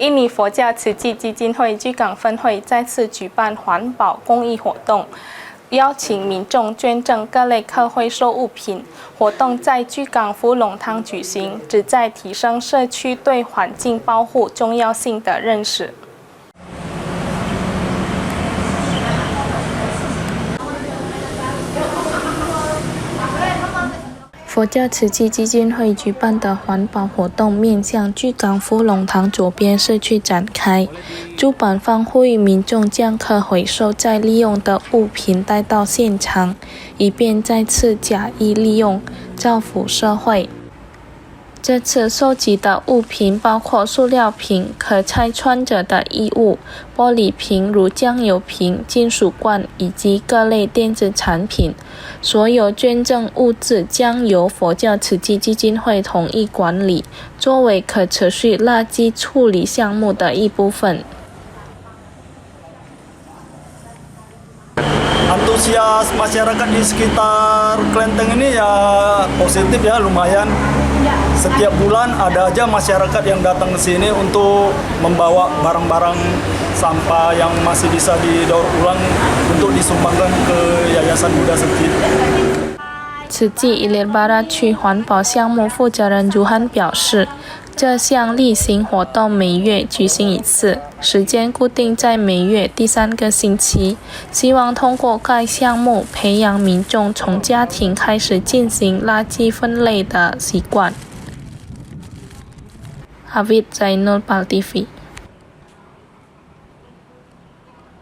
印尼佛教慈济基金会居港分会再次举办环保公益活动，邀请民众捐赠各类可回收物品。活动在居港福隆堂举行，旨在提升社区对环境保护重要性的认识。佛教慈济基金会举办的环保活动面向居港福隆堂左边社区展开，主办方呼吁民众将可回收再利用的物品带到现场，以便再次加以利用，造福社会。这次收集的物品包括塑料瓶、可拆穿着的衣物、玻璃瓶如酱油瓶、金属罐以及各类电子产品。所有捐赠物质将由佛教慈济基金会统一管理，作为可持续垃圾处理项目的一部分。Antusias masyarakat di sekitar Klenteng ini ya positif ya, lumayan. Setiap bulan ada aja masyarakat yang datang ke sini untuk membawa barang-barang sampah yang masih bisa didaur ulang untuk disumbangkan ke Yayasan Buddha Sekti。慈济伊莲巴拉区环保项目负责人如汉表示，这项例行活动每月举行一次，时间固定在每月第3个星期，希望通过该项目培养民众从家庭开始进行垃圾分类的习惯。Hafid Zainul Pal TV